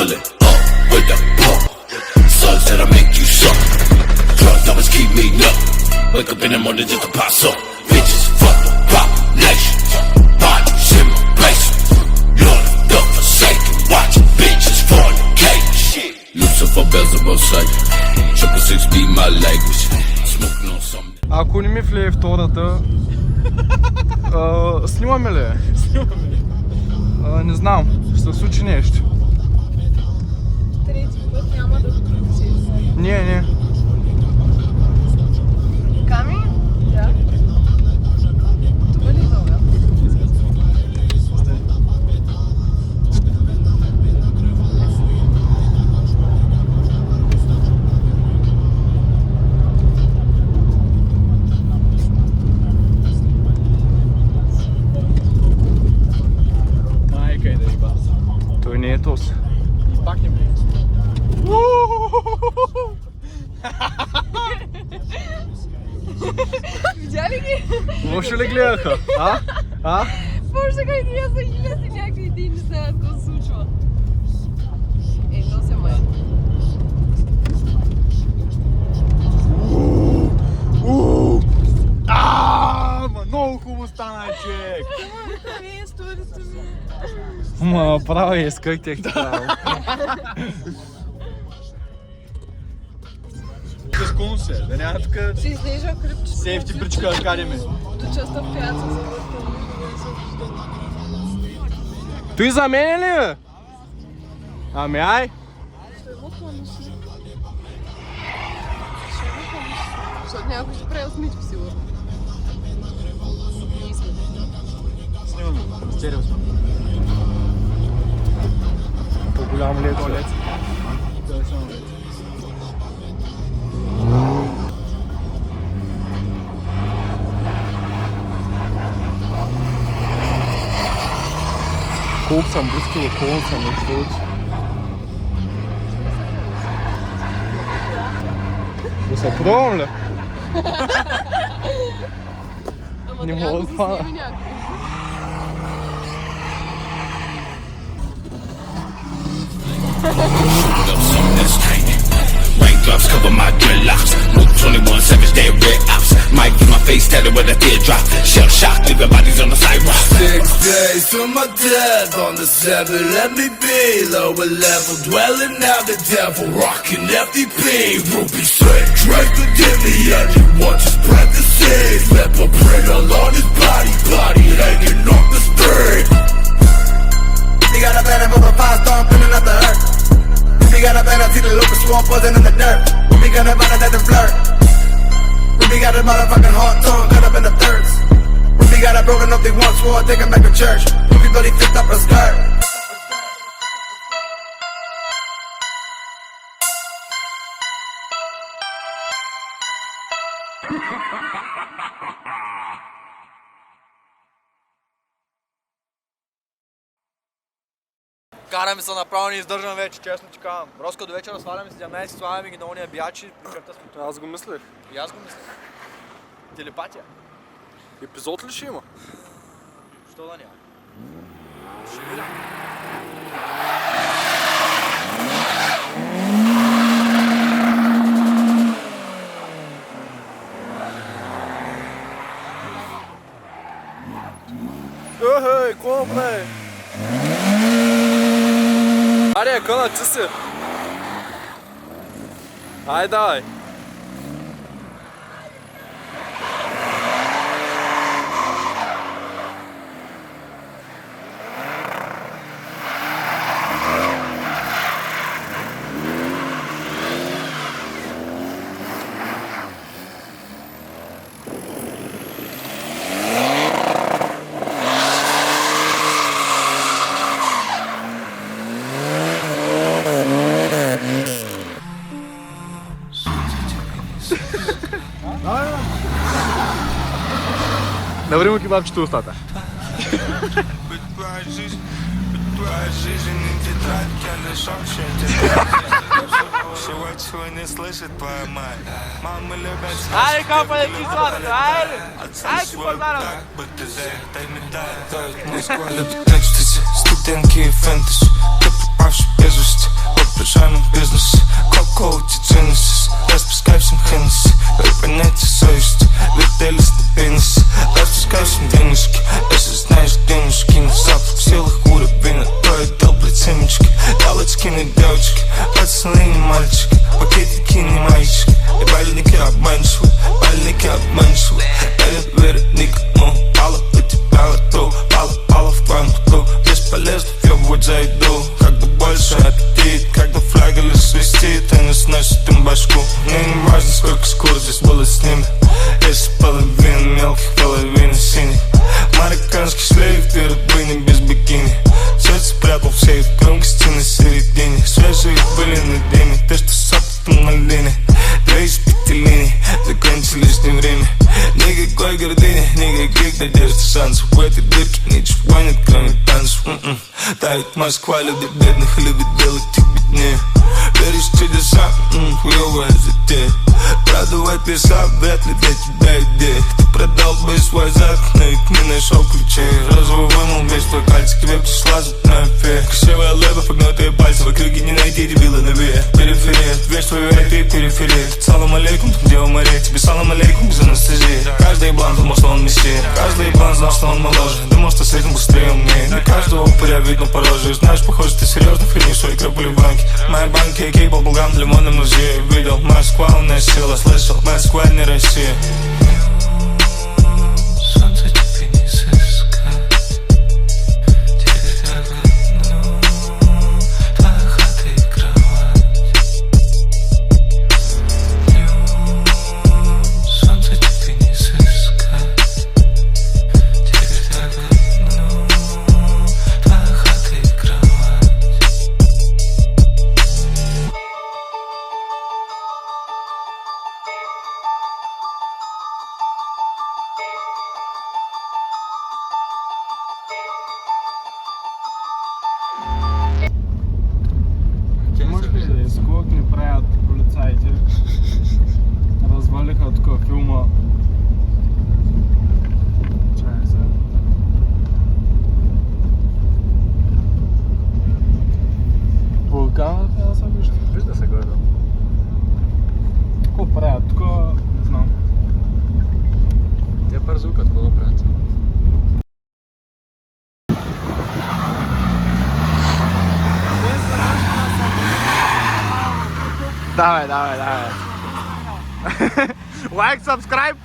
fill it up with the pump. Suns that'll make you suck. Drug numbers keep me up. Wake up in the morning just to pass up. Bitches fuck the population. Bodies in my basement. Lord the forsaken. Watching bitches fornicate. Shit. Lucifer 𝗘𝗣𝗚𝗛𝗏 say. 666 be my language. Smoking on something. Ако не ми влее втората, снимаме ли? Снимаме ли? Не знам, ще се случи нещо. Трети път няма да включиш. Не. Ками? Да. Това ли е това? Той не е тос. И пак не влезе. Видя ли ги? Лошо ли гледаха? Боже, как изляза и някакви идеи не знаят какво се случва. То се май. Много хубаво стана, човек! Това е историята ми. Ма, прави, исках тех право. Скъсно се, да няма тук... Ще излежа кръпчето. Сейфти бричка да караме. До частта, в която се завъртам. Той за мен ли, бе? Ами ай! Ще е мъквано си. Защото някой ще прави усмичка, сигурно. Снимаме, стерео сме. По-голямо ли е туалет? Колко съм близко, колко съм излъч. Да се пробвам ли? Не мога да хвана. Raindrops cover my dreadlocks. No 21 Savage, they red ops. Mic in my face, tatted with a teardrop. Shell shock, leaving bodies on the sidewalk. 6 days to my death on the 7. Let me be lower level, dwelling out the devil, rocking FDP. Ruby sweat, Drake forgive me. Anyone just plant the seed. Pepper print along his body hanging off the street. They got a banner of a 5-star pinning up the earth. We got a banner, see the local swamp buzzing in the dirt. We got a banner that's a flirt. We got a motherfucking hot tongue cut up in the thirds. We got a broken up, they once swore, take him back to church. We bloody flipped up her skirt. Караме се направо, не издържам вече, честно ти казвам. Роска до вечера сваляме 17, слагаме ги на ония биячи, причерта сме. Аз го мислех. И аз го мислех. Телепатия. Епизод ли ще има? Що да няма? Ще видим. Ехей, компе! Аре, къна, ти си! Ай, давай! Навримо кебапчета устата. Не слышит твоя мать. Мама любит. Ай, капает кислота, ай! Ай, капает. Студентки и фентези, те попавши бежащи. продължаваме бизнес. Колко ти ценности, разпускай съм хенеси. Препанете съвести, видели сте пениси. Разпускай съм денежки, се знаеш денежки. На запад сила хура вина, той е дъл пред семички. Далъчки не делчки, пацани мальчики. Пакетики не майчики, бали не кеб маншвы, бали не кеб маншвы. Элет верит ника, пала пъти пала то, пала в твоем поток. Бесполезно въебывать зайду, как да больше аппетит, как да фляга ли свистит, и не сносит им башку. Мне не важно сколько скоро здесь было с ними. Если половина мелких, половина синих. Марокканский шлейф, ты рыбыни без бикини. Сердце спрятал в сейф, громкости на середине. Свежие были на дене, те что с опытом на линии. Две из 5 линий, закончили лишнее время. Никакой гордыни, никаких надежд и шансов. В этой дырке ничего нет, кроме танцев. Тает Москва, любит бедных, любит делать их беднее. Веришь в чудеса, хуёвая затея. Продавать писа, вряд ли для тебя идея. Ты продал бы свой зад, но ведь не нашел ключей. Розовый вымыл весь твой кальций, тебе пришла зубная фея. Красивая лэба, погнутые пальцы, в округе не найти дебила на вея. Периферия, весь твой век, ты периферия. Салам алейкум, там где умереть, тебе салам алейкум без анестезии. Каждый еблан думал, что он мессия, каждый еблан знал, что он моложе. Думал, что с этим быстрее умнее. На каждого упыря видно по роже. Знаешь, похоже, ты серьезно хранишь свои крапули в банке. Мои банки, кейбл, булган, в лимонном музее. Видел, Москва уносила, слышал, Москва не Россия. Солнце тебе не сыскать, теперь так одно, твоя хата и кровать. Солнце тебе не сыскать, теперь так одно, твоя хата и кровать. Може би скок ни правят полицаите. Развалиха такова филма. Чай сега. Вулкана трябва да се вижда. Вижда се горе. Какво правят? Такова не знам. Те парзукат, какво да правят? Давай. Лайк, сабскрайб.